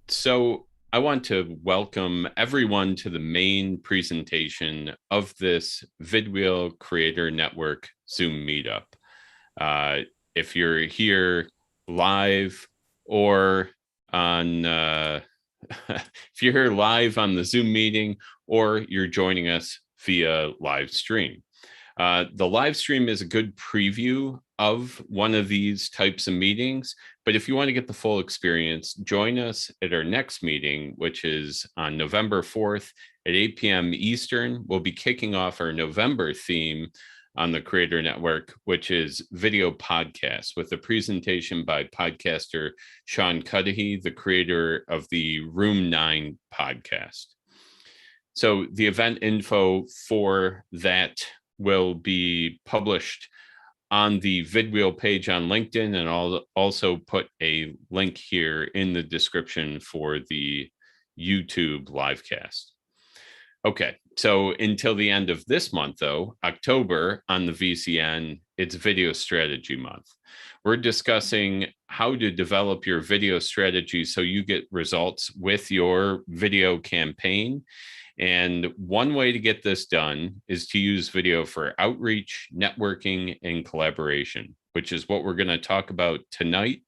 So I want to welcome everyone to the main presentation of this vidwheel creator network Zoom meetup. Uh, if you're here live or on if you're here live on the Zoom meeting or you're joining us via live stream. The live stream is a good preview of one of these types of meetings. But if you want to get the full experience, join us at our next meeting, which is on November 4th at 8 p.m. Eastern. We'll be kicking off our November theme on the Creator Network, which is video podcasts, with a presentation by podcaster Sean Cudahy, the creator of the Room 9 podcast. So the event info for that will be published on the vidwheel page on LinkedIn, and I'll also put a link here in the description for the YouTube livecast. Okay, so until the end of this month, though, October on the VCN, it's Video Strategy Month. We're discussing how to develop your video strategy so you get results with your video campaign. And one way to get this done is to use video for outreach, networking, and collaboration, which is what we're going to talk about tonight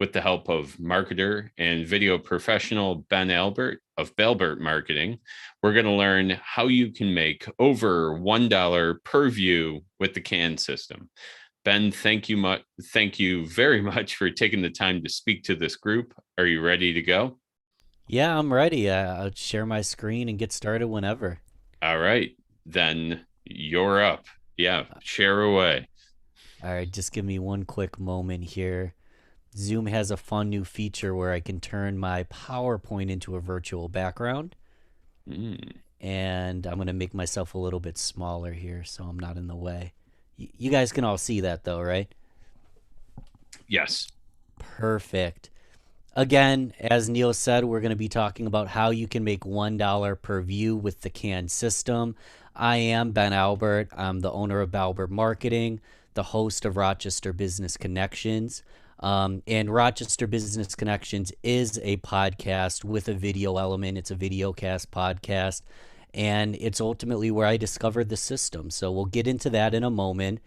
with the help of marketer and video professional Ben Albert of Balbert Marketing. We're going to learn how you can make over $1 per view with the CAN system. Ben, thank you very much for taking the time to speak to this group. Are you ready to go? Yeah, I'm ready. I'll share my screen and get started whenever. All right, then you're up. Yeah, share away. All right, just give me one quick moment here. Zoom has a fun new feature where I can turn my PowerPoint into a virtual background. Mm, And I'm going to make myself a little bit smaller here so I'm not in the way. You guys can all see that though, right? yes. Perfect. Again, as Neil said, we're going to be talking about how you can make $1 per view with the CAN system. I am Ben Albert. I'm the owner of Balbert Marketing, the host of Rochester Business Connections. And Rochester Business Connections is a podcast with a video element. It's a videocast podcast, and it's ultimately where I discovered the system. So we'll get into that in a moment.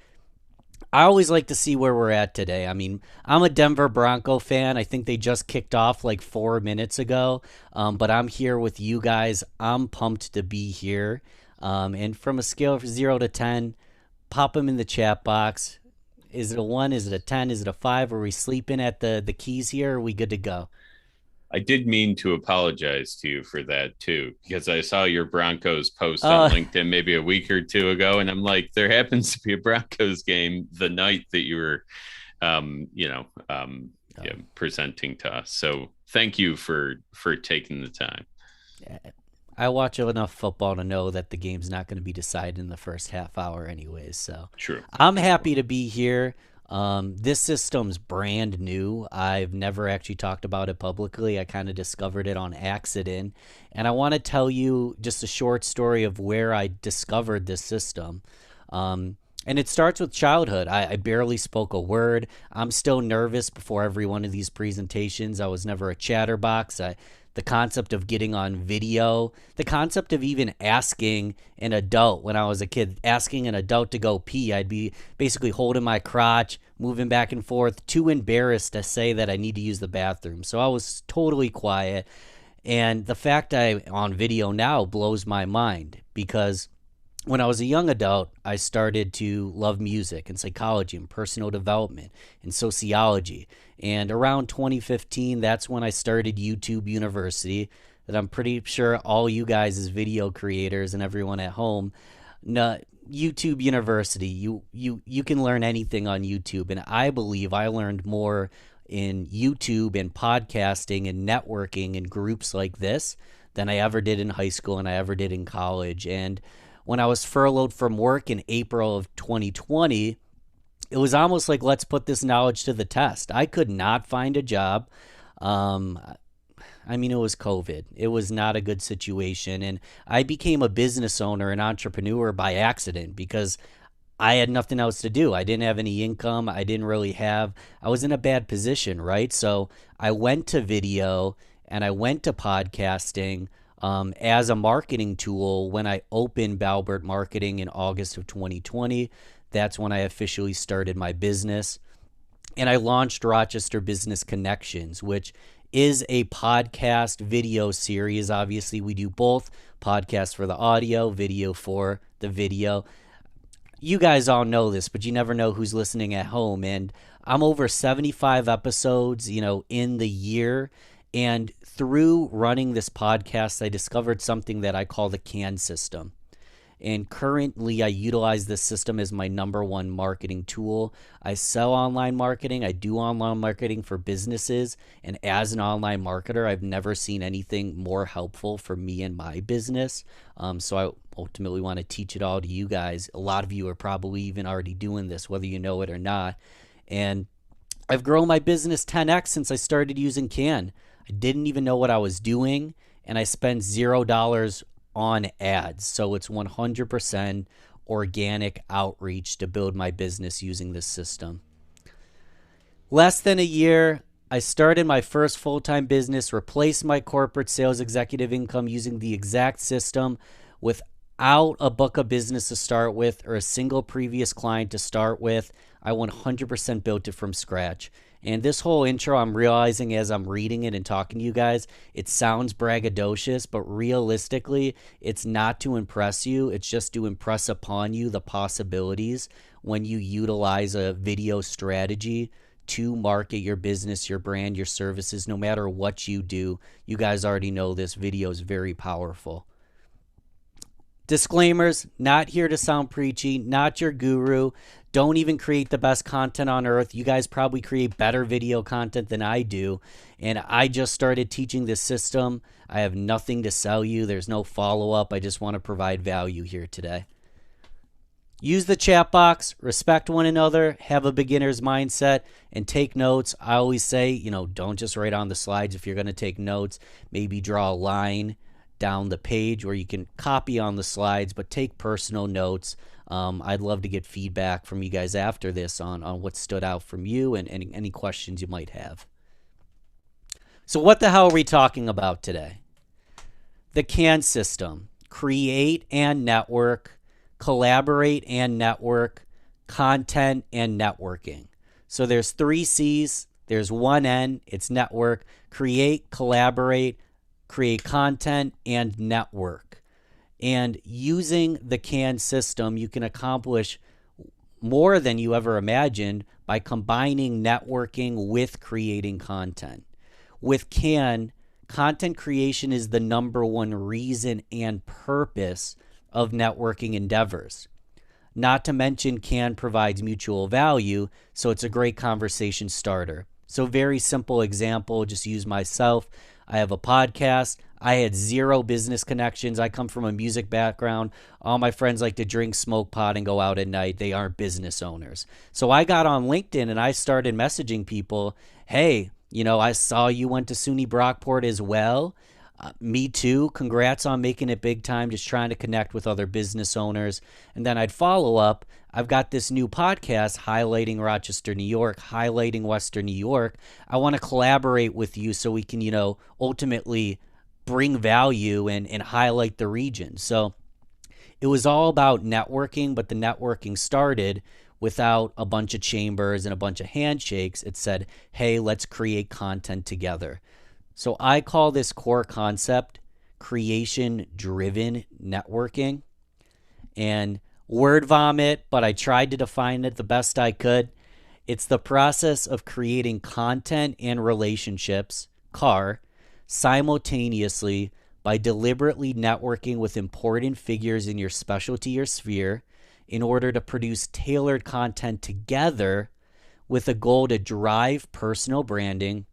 I always like to see where we're at today. I mean, I'm a Denver Bronco fan. I think they just kicked off like 4 minutes ago, but I'm here with you guys. I'm pumped to be here. And from a scale of 0 to 10, pop them in the chat box. Is it a 1? Is it a 10? Is it a 5? Are we sleeping at the keys here? Are we good to go? I did mean to apologize to you for that too, because I saw your Broncos post on Uh, LinkedIn maybe a week or two ago, and I'm like, there happens to be a Broncos game the night that you were, yeah, presenting to us. So thank you for taking the time. I watch enough football to know that the game's not going to be decided in the first half hour anyways. So True. I'm happy to be here. This system's brand new. I've never actually talked about it publicly. I kind of discovered it on accident. And I want to tell you just a short story of where I discovered this system. And it starts with childhood. I barely spoke a word. I'm still nervous before every one of these presentations. I was never a chatterbox. The concept of getting on video, the concept of even asking an adult when I was a kid, asking an adult to go pee, I'd be basically holding my crotch, moving back and forth, too embarrassed to say that I need to use the bathroom. So I was totally quiet. And the fact I'm on video now blows my mind because when I was a young adult, I started to love music and psychology and personal development and sociology. And around 2015, that's when I started YouTube University, that I'm pretty sure all you guys as video creators and everyone at home know. YouTube University, you can learn anything on YouTube, and I believe I learned more in YouTube and podcasting and networking and groups like this than I ever did in high school and I ever did in college. And when I was furloughed from work in April of 2020, it was almost like, let's put this knowledge to the test. I could not find a job. Um, I mean, it was COVID. It was not a good situation. And I became a business owner and entrepreneur by accident because I had nothing else to do. I didn't have any income. I was in a bad position, right? So I went to video and I went to podcasting as a marketing tool when I opened Balbert Marketing in August of 2020. That's when I officially started my business. And I launched Rochester Business Connections, which is a podcast video series. Obviously, we do both podcasts for the audio, video for the video. You guys all know this, but you never know who's listening at home. And I'm over 75 episodes, in the year. And through running this podcast, I discovered something that I call the CAN system. And currently, I utilize this system as my number one marketing tool. I sell online marketing. I do online marketing for businesses. And as an online marketer, I've never seen anything more helpful for me and my business. So I ultimately want to teach it all to you guys. A lot of you are probably even already doing this, whether you know it or not. And I've grown my business 10x since I started using CAN. I didn't even know what I was doing, and I spent $0 on ads. So it's 100% organic outreach to build my business using this system. Less than a year, I started my first full-time business, replaced my corporate sales executive income using the exact system without a book of business to start with or a single previous client to start with. I 100% built it from scratch. And this whole intro, I'm realizing as I'm reading it and talking to you guys, it sounds braggadocious, but realistically, it's not to impress you. It's just to impress upon you the possibilities when you utilize a video strategy to market your business, your brand, your services, no matter what you do. You guys already know this video is very powerful. Disclaimers, not here to sound preachy, not your guru. Don't even create the best content on earth. You guys probably create better video content than I do. And I just started teaching this system. I have nothing to sell you. There's no follow-up. I just want to provide value here today. Use the chat box, respect one another, have a beginner's mindset, and take notes. I always say, don't just write on the slides. If you're going to take notes, maybe draw a line down the page where you can copy on the slides, but take personal notes. I'd love to get feedback from you guys after this on what stood out from you and any questions you might have. So what the hell are we talking about today? The CAN system. Create and network, collaborate and network, content and networking. So there's 3 C's. There's 1 N. It's network. Create, collaborate, create content, and network. And using the CAN system, you can accomplish more than you ever imagined by combining networking with creating content. With CAN, content creation is the number one reason and purpose of networking endeavors. Not to mention, CAN provides mutual value, so it's a great conversation starter. So very simple example, just use myself. I have a podcast. I had 0 business connections. I come from a music background. All my friends like to drink, smoke pot, and go out at night. They aren't business owners. So I got on LinkedIn and I started messaging people. Hey, I saw you went to SUNY Brockport as well. Me too. Congrats on making it big time. Just trying to connect with other business owners. And then I'd follow up. I've got this new podcast highlighting Rochester, New York, highlighting Western New York. I want to collaborate with you so we can, ultimately bring value and highlight the region. So it was all about networking, but the networking started without a bunch of chambers and a bunch of handshakes. It said, hey, let's create content together. So I call this core concept creation-driven networking. And word vomit, but I tried to define it the best I could. It's the process of creating content and relationships, CAR, simultaneously by deliberately networking with important figures in your specialty or sphere in order to produce tailored content together with a goal to drive personal branding,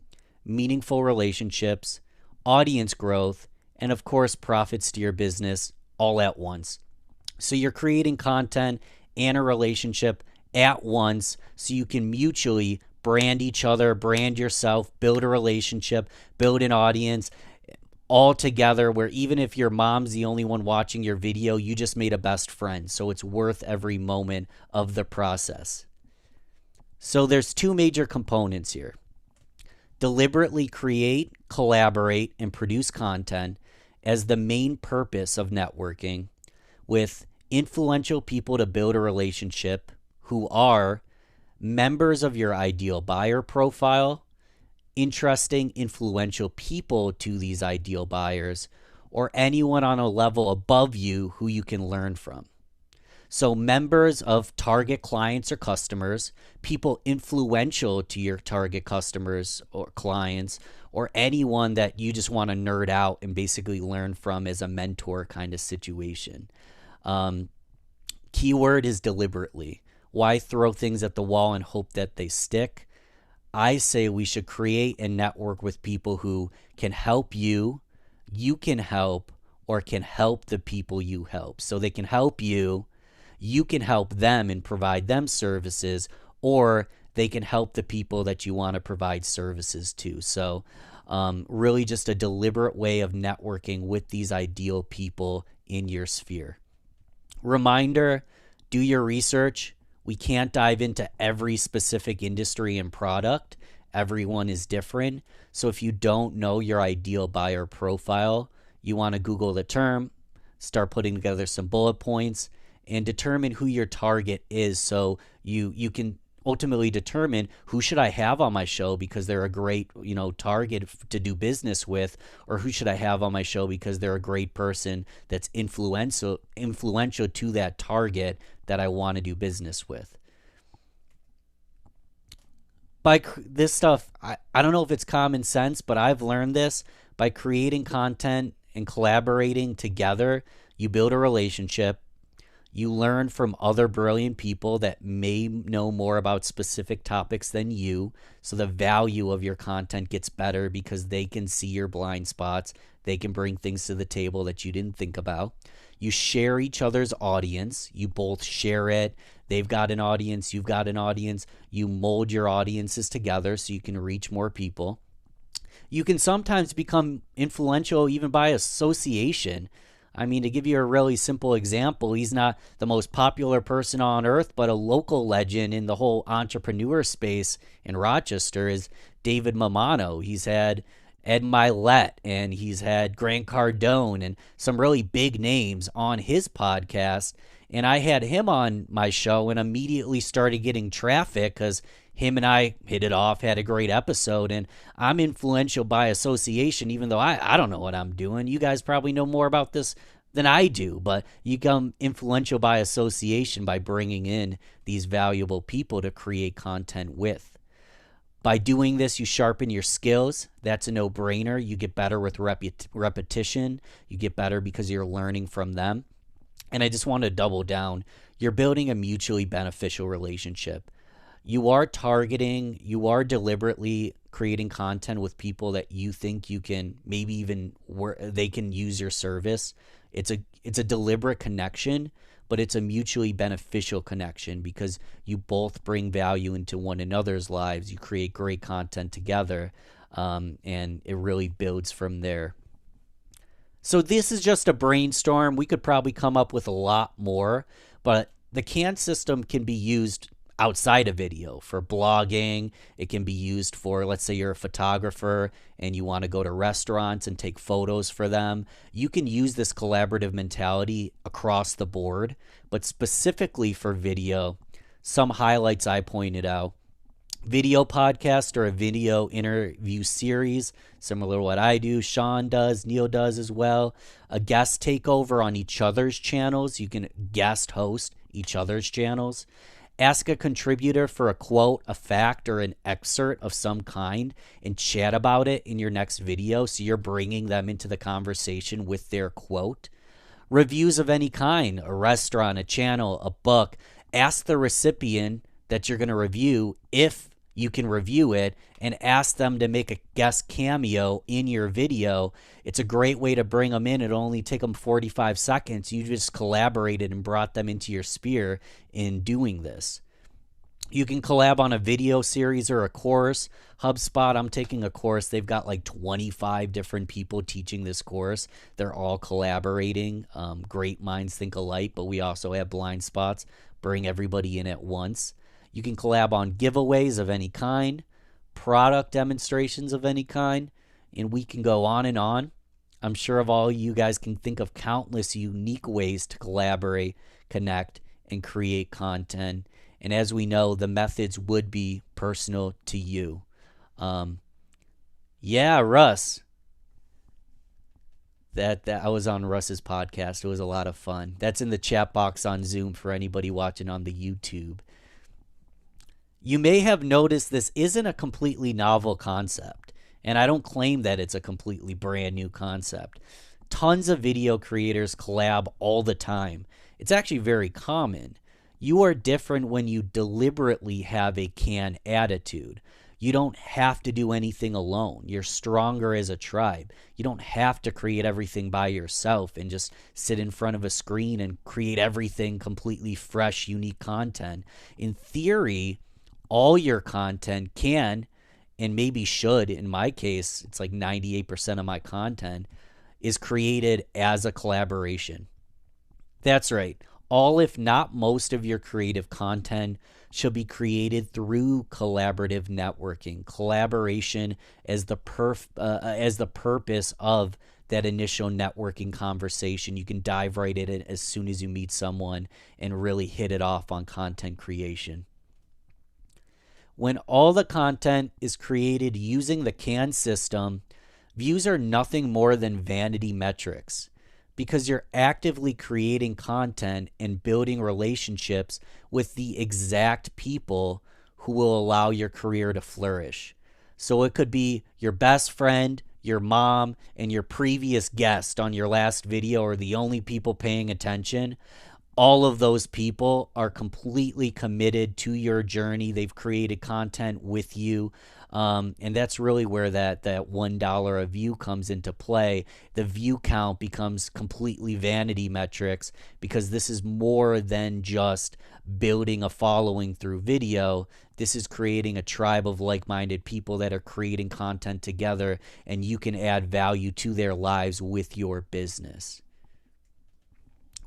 meaningful relationships, audience growth, and of course, profits to your business all at once. So you're creating content and a relationship at once so you can mutually brand each other, brand yourself, build a relationship, build an audience all together where even if your mom's the only one watching your video, you just made a best friend. So it's worth every moment of the process. So there's 2 major components here. Deliberately create, collaborate, and produce content as the main purpose of networking with influential people to build a relationship who are members of your ideal buyer profile, interesting, influential people to these ideal buyers, or anyone on a level above you who you can learn from. So, members of target clients or customers, people influential to your target customers or clients, or anyone that you just want to nerd out and basically learn from as a mentor kind of situation. Um, Keyword is deliberately. Why throw things at the wall and hope that they stick? I say we should create and network with people who can help you, you can help, or can help the people you help. So they can help you can help them and provide them services, or they can help the people that you want to provide services to. So really just a deliberate way of networking with these ideal people in your sphere. Reminder, do your research. We can't dive into every specific industry and product. Everyone is different. So if you don't know your ideal buyer profile, you want to Google the term, start putting together some bullet points, and determine who your target is, so you can ultimately determine who should I have on my show because they're a great target to do business with, or who should I have on my show because they're a great person that's influential to that target that I want to do business with. By this stuff, I don't know if it's common sense, but I've learned this by creating content and collaborating together. You build a relationship. You learn from other brilliant people that may know more about specific topics than you. So the value of your content gets better because they can see your blind spots. They can bring things to the table that you didn't think about. You share each other's audience. You both share it. They've got an audience. You've got an audience. You mold your audiences together so you can reach more people. You can sometimes become influential even by association. I mean, to give you a really simple example, he's not the most popular person on earth, but a local legend in the whole entrepreneur space in Rochester is David Mamano. He's had Ed Milet, and he's had Grant Cardone and some really big names on his podcast. And I had him on my show and immediately started getting traffic because him and I hit it off, had a great episode, and I'm influential by association, even though I don't know what I'm doing. You guys probably know more about this than I do, but you become influential by association by bringing in these valuable people to create content with. By doing this, you sharpen your skills. That's a no-brainer. You get better with repetition. You get better because you're learning from them. And I just want to double down. You're building a mutually beneficial relationship. You are deliberately creating content with people that you think you can, maybe even where they can use your service. It's a deliberate connection, but it's a mutually beneficial connection because you both bring value into one another's lives. You create great content together, and it really builds from there. So this is just a brainstorm. We could probably come up with a lot more, but the CAN system can be used outside of video for blogging. It can be used for, let's say you're a photographer and you want to go to restaurants and take photos for them. You can use this collaborative mentality across the board, but specifically for video, some highlights I pointed out. Video podcast or a video interview series, similar to what I do. Sean does, Neil does as well. A guest takeover on each other's channels. You can guest host each other's channels. Ask a contributor for a quote, a fact, or an excerpt of some kind and chat about it in your next video so you're bringing them into the conversation with their quote. Reviews of any kind, a restaurant, a channel, a book. Ask the recipient that you're going to review if you can review it, and ask them to make a guest cameo in your video. It's a great way to bring them in. It'll only take them 45 seconds. You just collaborated and brought them into your sphere in doing this. You can collab on a video series or a course. HubSpot, I'm taking a course. They've got like 25 different people teaching this course. They're all collaborating. Great minds think alike, but we also have blind spots. Bring everybody in at once. You can collab on giveaways of any kind. product demonstrations of any kind, and we can go on and on. I'm sure of all you guys can think of countless unique ways to collaborate, connect, and create content. And as we know, the methods would be personal to you. Um, yeah, Russ. That I was on Russ's podcast. It was a lot of fun. That's in the chat box on Zoom for anybody watching on the YouTube. You may have noticed this isn't a completely novel concept, and I don't claim that it's a completely brand new concept. Tons of video creators collab all the time. It's actually very common. You are different when you deliberately have a can attitude. You don't have to do anything alone. You're stronger as a tribe. You don't have to create everything by yourself and just sit in front of a screen and create everything completely fresh, unique content. In theory, all your content can and maybe should, in my case, it's like 98% of my content is created as a collaboration. That's right. All, if not most, of your creative content should be created through collaborative networking. Collaboration as the purpose of that initial networking conversation. You can dive right in it as soon as you meet someone and really hit it off on content creation. When all the content is created using the CAN system, views are nothing more than vanity metrics, because you're actively creating content and building relationships with the exact people who will allow your career to flourish. So it could be your best friend, your mom, and your previous guest on your last video are the only people paying attention. All of those people are completely committed to your journey. They've created content with you. And that's really where that $1 a view comes into play. The view count becomes completely vanity metrics, because this is more than just building a following through video. This is creating a tribe of like-minded people that are creating content together, and you can add value to their lives with your business.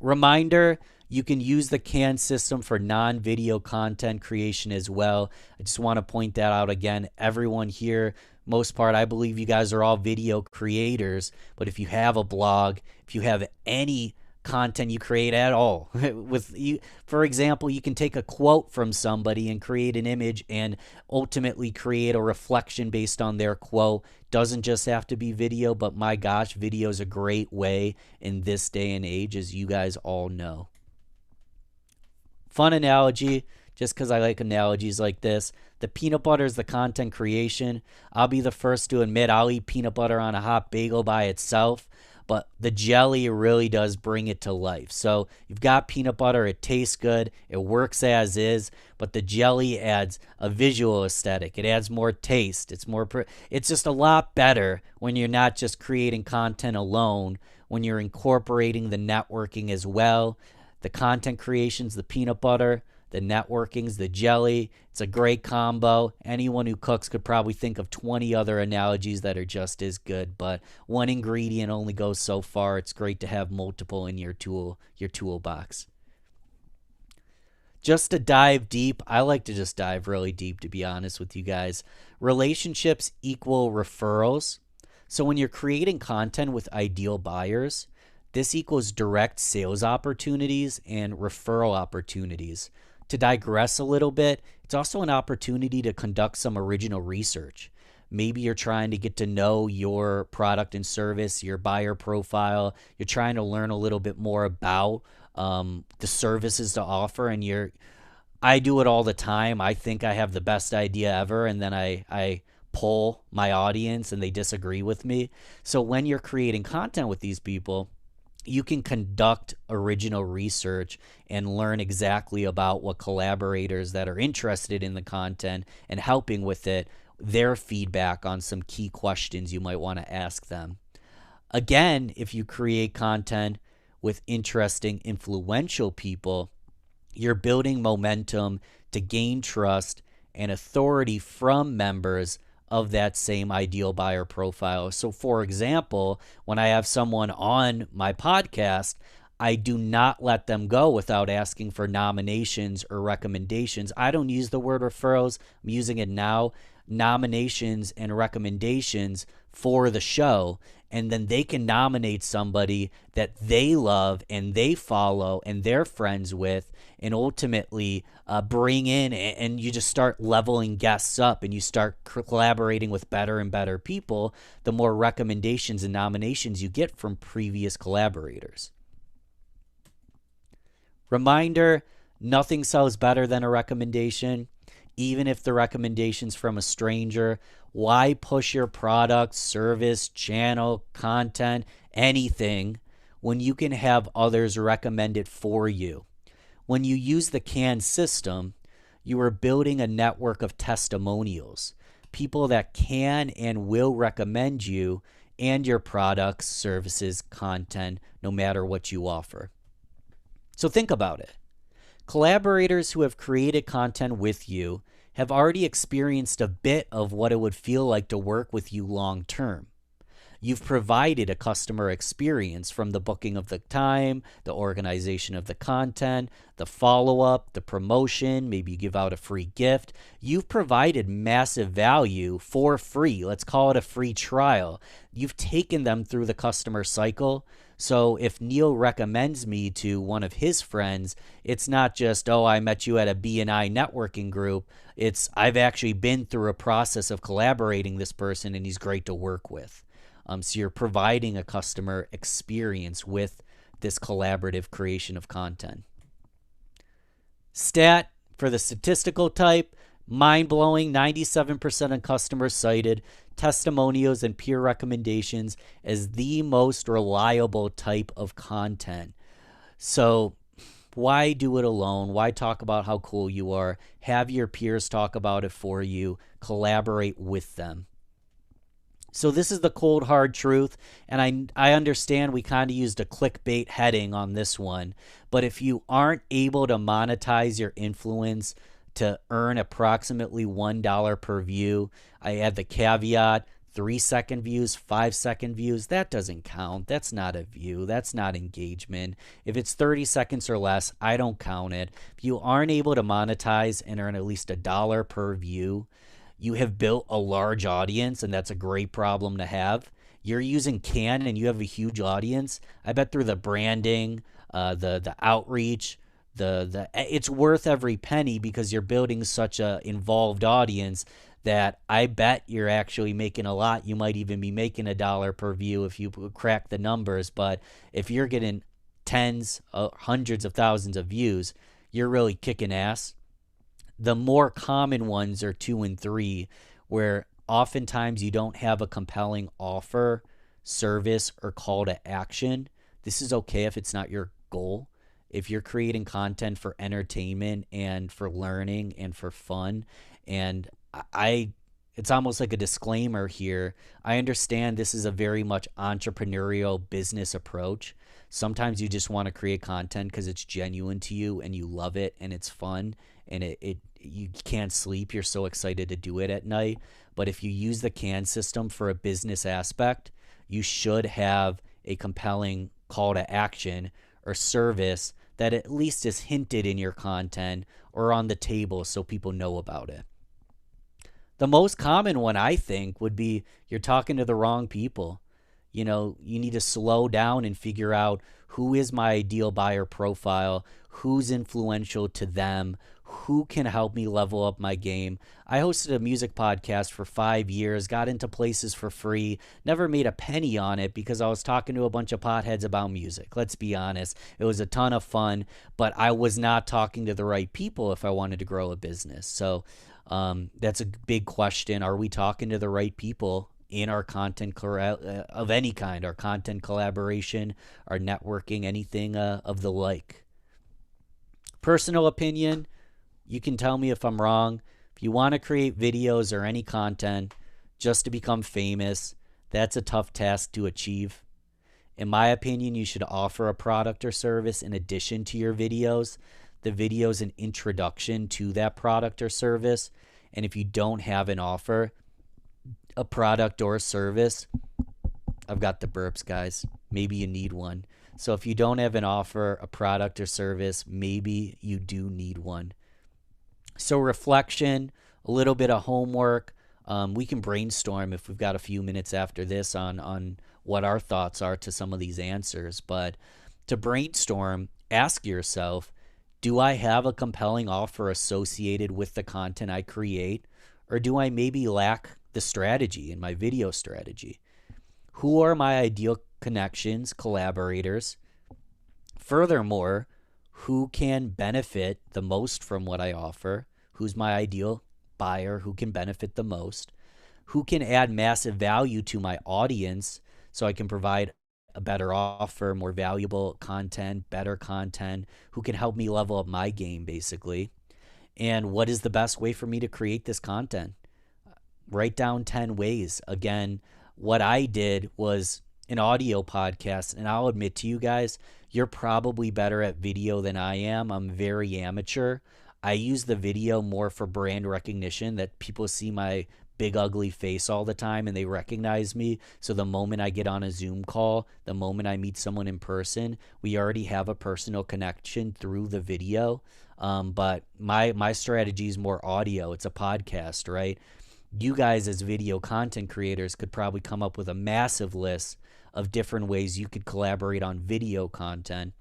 Reminder, you can use the CAN system for non-video content creation as well. I just want to point that out again. Everyone here, most part, I believe you guys are all video creators, but if you have a blog, if you have any content you create at all, with you, for example, you can take a quote from somebody and create an image and ultimately create a reflection based on their quote. Doesn't just have to be video, but my gosh, video is a great way in this day and age, as you guys all know. Fun analogy, just because I like analogies like this. The peanut butter is the content creation. I'll be the first to admit I'll eat peanut butter on a hot bagel by itself, but the jelly really does bring it to life. So you've got peanut butter, it tastes good, it works as is, but the jelly adds a visual aesthetic. It adds more taste. It's just a lot better when you're not just creating content alone, when you're incorporating the networking as well. The content creations, the peanut butter, the networkings, the jelly. It's a great combo. Anyone who cooks could probably think of 20 other analogies that are just as good, but one ingredient only goes so far. It's great to have multiple in your toolbox. Just to dive deep, I like to just dive really deep, to be honest with you guys. Relationships equal referrals. So when you're creating content with ideal buyers, this equals direct sales opportunities and referral opportunities. To digress a little bit, it's also an opportunity to conduct some original research. Maybe you're trying to get to know your product and service, your buyer profile. You're trying to learn a little bit more about the services to offer, and I do it all the time. I think I have the best idea ever, and then I poll my audience and they disagree with me. So when you're creating content with these people, you can conduct original research and learn exactly about what collaborators that are interested in the content and helping with it, their feedback on some key questions you might want to ask them. Again, if you create content with interesting, influential people, you're building momentum to gain trust and authority from members of that same ideal buyer profile. So for example, when I have someone on my podcast, I do not let them go without asking for nominations or recommendations. I don't use the word referrals. I'm using it now. nominations and recommendations for the show, and then they can nominate somebody that they love and they follow and they're friends with, and ultimately bring in, and you just start leveling guests up and you start collaborating with better and better people the more recommendations and nominations you get from previous collaborators. Reminder, nothing sells better than a recommendation, even if the recommendation's from a stranger. Why push your product, service, channel, content, anything when you can have others recommend it for you? When you use the CAN system, you are building a network of testimonials, people that can and will recommend you and your products, services, content, no matter what you offer. So think about it. Collaborators who have created content with you have already experienced a bit of what it would feel like to work with you long term. You've provided a customer experience, from the booking of the time, the organization of the content, the follow-up, the promotion, maybe you give out a free gift. You've provided massive value for free. Let's call it a free trial. You've taken them through the customer cycle. So if Neil recommends me to one of his friends, it's not just, oh, I met you at a B&I networking group. It's, I've actually been through a process of collaborating this person and he's great to work with. So you're providing a customer experience with this collaborative creation of content. Stat for the statistical type, mind-blowing, 97% of customers cited testimonials and peer recommendations as the most reliable type of content. So why do it alone? Why talk about how cool you are? Have your peers talk about it for you. Collaborate with them. So this is the cold, hard truth, and I understand we kind of used a clickbait heading on this one, but if you aren't able to monetize your influence to earn approximately $1 per view, I add the caveat, 3-second views, 5-second views, that doesn't count. That's not a view. That's not engagement. If it's 30 seconds or less, I don't count it. If you aren't able to monetize and earn at least $1 per view, you have built a large audience, and that's a great problem to have. You're using CAN and you have a huge audience. I bet through the branding, the outreach, it's worth every penny because you're building such a involved audience that I bet you're actually making a lot. You might even be making $1 per view if you crack the numbers. But if you're getting tens, hundreds of thousands of views, you're really kicking ass. The more common ones are 2 and 3, where oftentimes you don't have a compelling offer, service, or call to action. This is okay if it's not your goal. If you're creating content for entertainment and for learning and for fun, and it's almost like a disclaimer here. I understand this is a very much entrepreneurial business approach. Sometimes you just want to create content because it's genuine to you and you love it and it's fun and you can't sleep. You're so excited to do it at night. But if you use the CAN system for a business aspect, you should have a compelling call to action or service that at least is hinted in your content or on the table so people know about it. The most common one, I think, would be you're talking to the wrong people. You know, you need to slow down and figure out who is my ideal buyer profile, who's influential to them, who can help me level up my game. I hosted a music podcast for 5 years, got into places for free, never made a penny on it because I was talking to a bunch of potheads about music. Let's be honest. It was a ton of fun, but I was not talking to the right people if I wanted to grow a business. So that's a big question. Are we talking to the right people in our content of any kind, our content collaboration, our networking, anything of the like? Personal opinion, you can tell me if I'm wrong. If you want to create videos or any content just to become famous, that's a tough task to achieve. In my opinion, you should offer a product or service in addition to your videos. The video is an introduction to that product or service. And if you don't have an offer, a product or a service, I've got the burps, guys. Maybe you need one. So if you don't have an offer, a product or service, maybe you do need one. So reflection, a little bit of homework, We can brainstorm if we've got a few minutes after this on what our thoughts are to some of these answers. But to brainstorm, ask yourself, do I have a compelling offer associated with the content I create? Or do I maybe lack the strategy in my video strategy? Who are my ideal connections, collaborators? Furthermore, who can benefit the most from what I offer? Who's my ideal buyer? Who can benefit the most? Who can add massive value to my audience so I can provide a better offer, more valuable content, better content? Who can help me level up my game, basically? And what is the best way for me to create this content? Write down 10 ways. Again, what I did was an audio podcast, and I'll admit to you guys, you're probably better at video than I am. I'm very amateur. I use the video more for brand recognition, that people see my big ugly face all the time and they recognize me. So the moment I get on a Zoom call, the moment I meet someone in person, we already have a personal connection through the video. But my strategy is more audio. It's a podcast, right? You guys as video content creators could probably come up with a massive list of different ways you could collaborate on video content,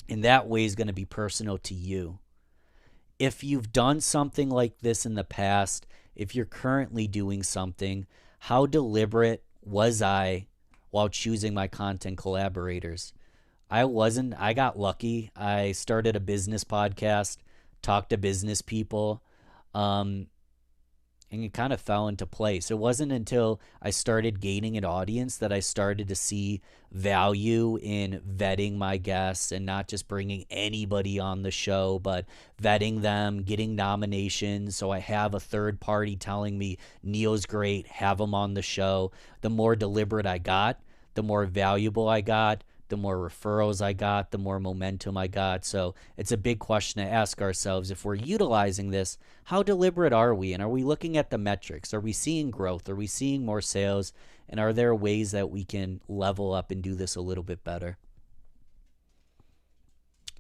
and that way is going to be personal to you. If you've done something like this in the past, if you're currently doing something, how deliberate was I while choosing my content collaborators? I got lucky. I started a business podcast, talked to business people, um, and it kind of fell into place. It wasn't until I started gaining an audience that I started to see value in vetting my guests and not just bringing anybody on the show, but vetting them, getting nominations. So I have a third party telling me Neil's great, have him on the show. The more deliberate I got, the more valuable I got, the more referrals I got, the more momentum I got. So it's a big question to ask ourselves. If we're utilizing this, how deliberate are we? And are we looking at the metrics? Are we seeing growth? Are we seeing more sales? And are there ways that we can level up and do this a little bit better?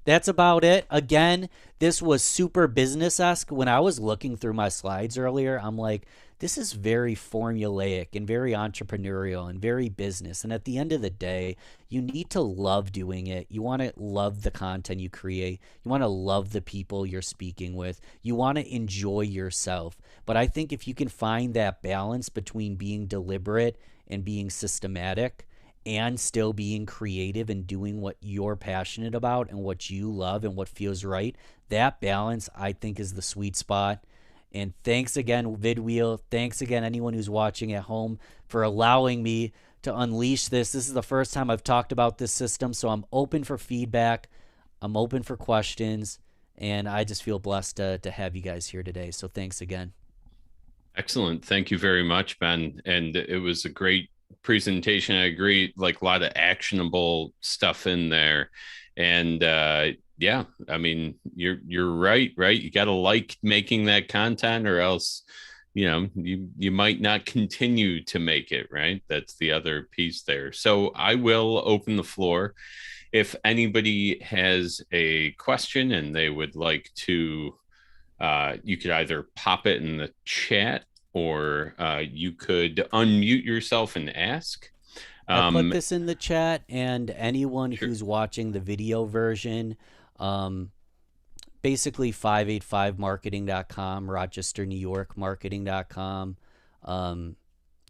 That's about it. Again, this was super business-esque. When I was looking through my slides earlier, I'm like, this is very formulaic and very entrepreneurial and very business. And at the end of the day, you need to love doing it. You want to love the content you create. You want to love the people you're speaking with. You want to enjoy yourself. But I think if you can find that balance between being deliberate and being systematic, and still being creative and doing what you're passionate about and what you love and what feels right, that balance, I think, is the sweet spot. And thanks again, vidwheel. Thanks again, anyone who's watching at home, for allowing me to unleash this. This is the first time I've talked about this system, so I'm open for feedback. I'm open for questions, and I just feel blessed to have you guys here today. So thanks again. Excellent. Thank you very much, Ben. And it was a great presentation. I agree, like a lot of actionable stuff in there. And yeah, I mean, you're right. You got to like making that content, or else, you might not continue to make it, right? That's the other piece there. So I will open the floor. If anybody has a question and they would like to, you could either pop it in the chat, or you could unmute yourself and ask. I put this in the chat, and anyone Sure. who's watching the video version, um, basically 585marketing.com, Rochester, New York marketing.com.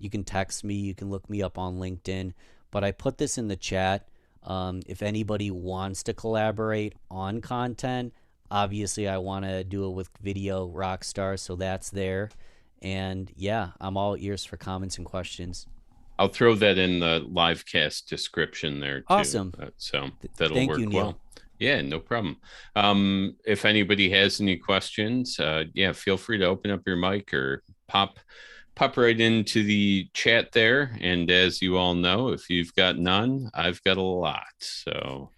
You can text me, you can look me up on LinkedIn, but I put this in the chat. If anybody wants to collaborate on content, obviously I want to do it with Video Rockstar, so that's there. And yeah, I'm all ears for comments and questions. I'll throw that in the live cast description there too. Awesome. So that'll Thank you, work Neil. well. Yeah, no problem. If anybody has any questions, yeah, feel free to open up your mic or pop right into the chat there. And as you all know, if you've got none, I've got a lot. So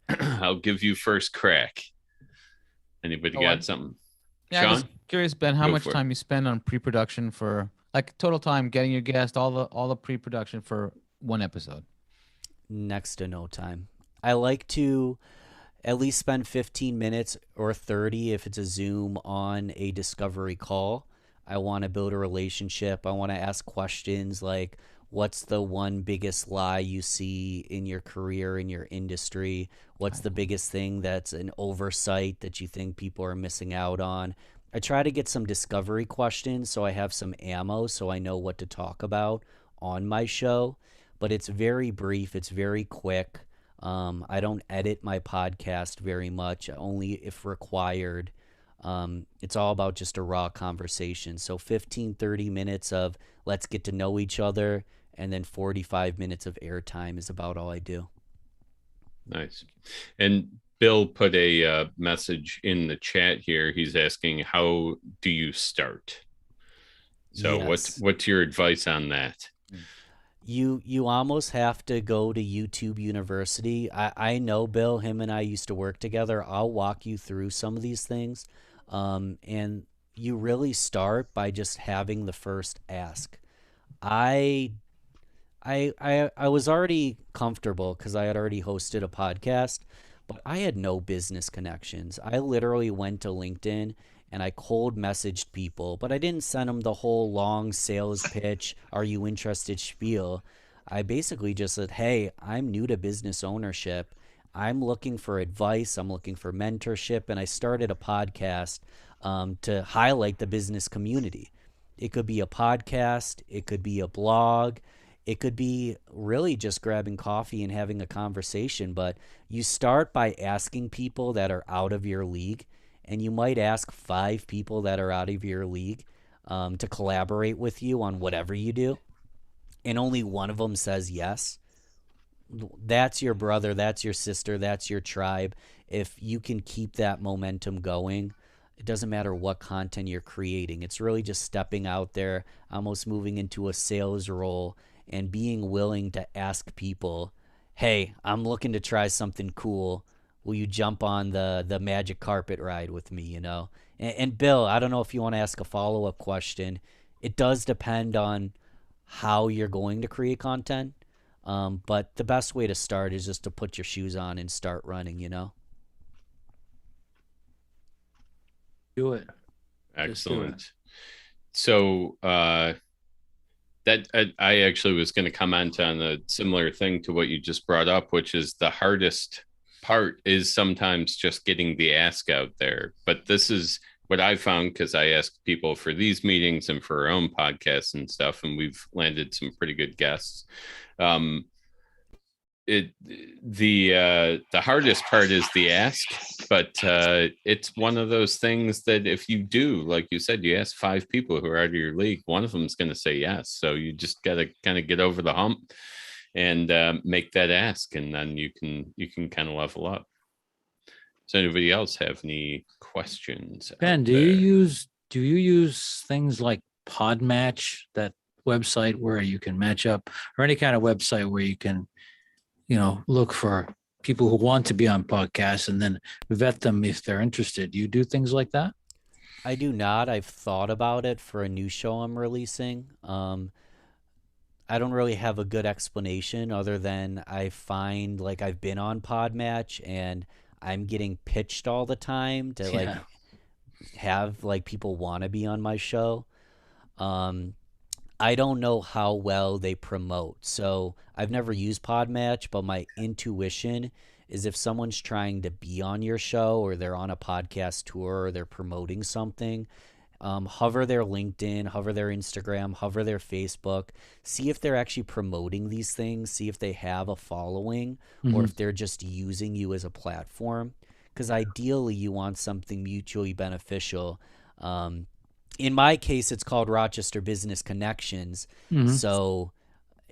I'll give you first crack. Anybody Oh, got something? yeah, I'm Sean, just curious, Ben, how go much for it. time you spend on pre-production for, like, total time getting your guest, all the pre-production for one episode? Next to no time. I like to at least spend 15 minutes or 30 if it's a Zoom on a discovery call. I want to build a relationship. I want to ask questions like, what's the one biggest lie you see in your career, in your industry? What's the biggest thing that's an oversight that you think people are missing out on? I try to get some discovery questions so I have some ammo so I know what to talk about on my show. But it's very brief, it's very quick. I don't edit my podcast very much, only if required. It's all about just a raw conversation. So 15, 30 minutes of let's get to know each other, and then 45 minutes of airtime is about all I do. Nice. And Bill put a message in the chat here. He's asking, how do you start? So Yes. what's your advice on that? You almost have to go to YouTube University. I know Bill, him and I used to work together. I'll walk you through some of these things. And you really start by just having the first ask. I I was already comfortable because I had already hosted a podcast, but I had no business connections. I literally went to LinkedIn and I cold messaged people, but I didn't send them the whole long sales pitch, are you interested spiel. I basically just said, hey, I'm new to business ownership. I'm looking for advice, I'm looking for mentorship, and I started a podcast to highlight the business community. It could be a podcast, it could be a blog, it could be really just grabbing coffee and having a conversation. But you start by asking people that are out of your league, and you might ask 5 people that are out of your league to collaborate with you on whatever you do, and only one of them says yes. That's your brother, that's your sister, that's your tribe. If you can keep that momentum going, it doesn't matter what content you're creating. It's really just stepping out there, almost moving into a sales role and being willing to ask people, hey, I'm looking to try something cool. Will you jump on the magic carpet ride with me, you know? And Bill, I don't know if you want to ask a follow-up question. It does depend on how you're going to create content. But the best way to start is just to put your shoes on and start running, you know? Do it. Excellent. So that I actually was going to comment on a similar thing to what you just brought up, which is the hardest part is sometimes just getting the ask out there. But this is what I found because I asked people for these meetings and for our own podcasts and stuff, and we've landed some pretty good guests. The hardest part is the ask, but it's one of those things that if you do, like you said, you ask 5 people who are out of your league, one of them is going to say yes. So you just got to kind of get over the hump and make that ask, and then you can kind of level up. Does anybody else have any questions? Ben, do you use things like Podmatch, that website where you can match up, or any kind of website where you can, look for people who want to be on podcasts and then vet them if they're interested? You do things like that? I do not. I've thought about it for a new show I'm releasing. I don't really have a good explanation other than I find like I've been on Podmatch and I'm getting pitched all the time to like have like people want to be on my show. I don't know how well they promote. So I've never used Podmatch, but my intuition is if someone's trying to be on your show or they're on a podcast tour or they're promoting something, hover their LinkedIn, hover their Instagram, hover their Facebook, see if they're actually promoting these things, see if they have a following or if they're just using you as a platform. Because ideally you want something mutually beneficial. In my case, it's called Rochester Business Connections. So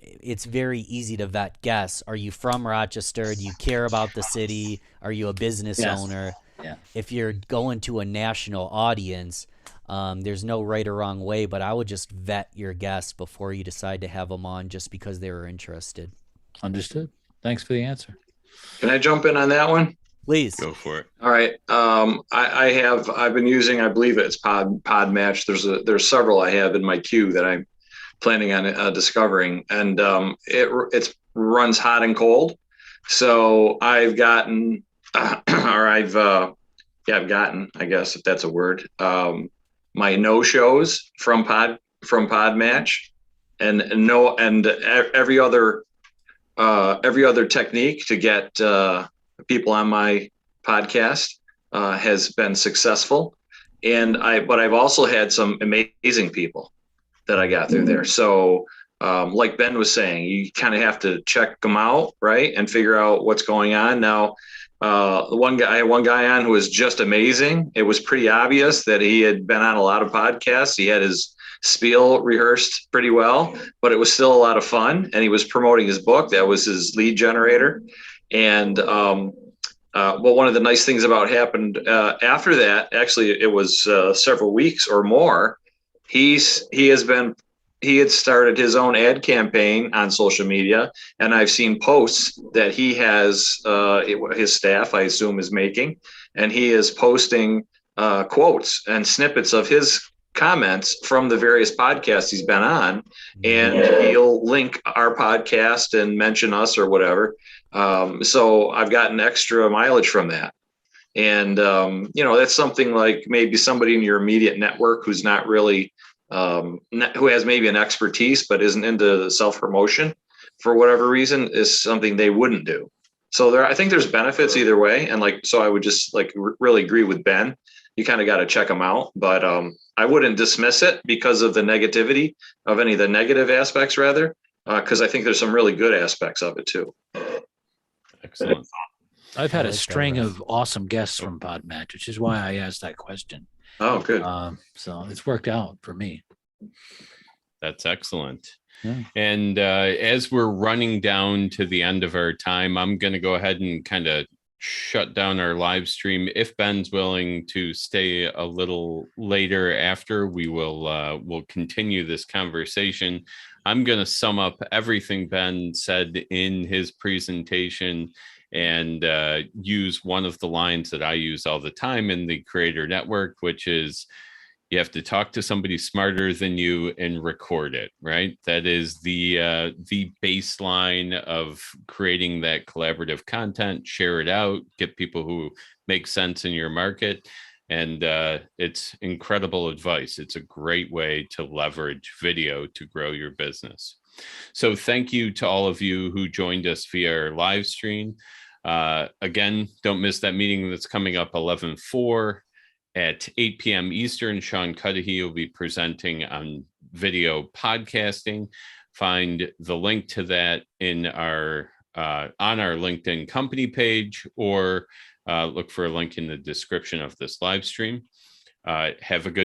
it's very easy to vet guests. Are you from Rochester? Do you care about the city? Are you a business owner? Yeah. If you're going to a national audience, there's no right or wrong way, but I would just vet your guests before you decide to have them on just because they were interested. Understood. Thanks for the answer. Can I jump in on that one? Please. Go for it. All right. I've been using, I believe it's Podmatch. There's several I have in my queue that I'm planning on discovering, and it runs hot and cold. So I've gotten, I guess if that's a word, my no shows from Podmatch, and every other technique to get people on my podcast has been successful. But I've also had some amazing people that I got through there. So like Ben was saying, you kind of have to check them out, right, and figure out what's going on. Now, I had one guy on who was just amazing. It was pretty obvious that he had been on a lot of podcasts. He had his spiel rehearsed pretty well, but it was still a lot of fun. And he was promoting his book. That was his lead generator. And well, one of the nice things about happened after that, actually, it was several weeks or more. He had started his own ad campaign on social media, and I've seen posts that he has his staff, I assume, is making, and he is posting quotes and snippets of his comments from the various podcasts he's been on, and he'll link our podcast and mention us or whatever. So I've gotten extra mileage from that. And, that's something like maybe somebody in your immediate network who's not really, who has maybe an expertise, but isn't into self-promotion for whatever reason, is something they wouldn't do. So I think there's benefits either way. And so I would just really agree with Ben. You kind of got to check them out, but I wouldn't dismiss it because of the negativity of any of the negative aspects, rather, because I think there's some really good aspects of it too. Excellent. I've had a string of awesome guests from Podmatch, which is why I asked that question. Oh, good. So it's worked out for me. That's excellent. Yeah. And as we're running down to the end of our time, I'm going to go ahead and kind of shut down our live stream. If Ben's willing to stay a little later after, we'll continue this conversation. I'm going to sum up everything Ben said in his presentation and use one of the lines that I use all the time in the Creator Network, which is, you have to talk to somebody smarter than you and record it, right? That is the baseline of creating that collaborative content. Share it out, get people who make sense in your market. And it's incredible advice. It's a great way to leverage video to grow your business. So thank you to all of you who joined us via our live stream. Again, don't miss that meeting that's coming up 11/4 at 8 p.m. Eastern. Sean Cudahy will be presenting on video podcasting. Find the link to that in our on our LinkedIn company page, or look for a link in the description of this live stream. Have a good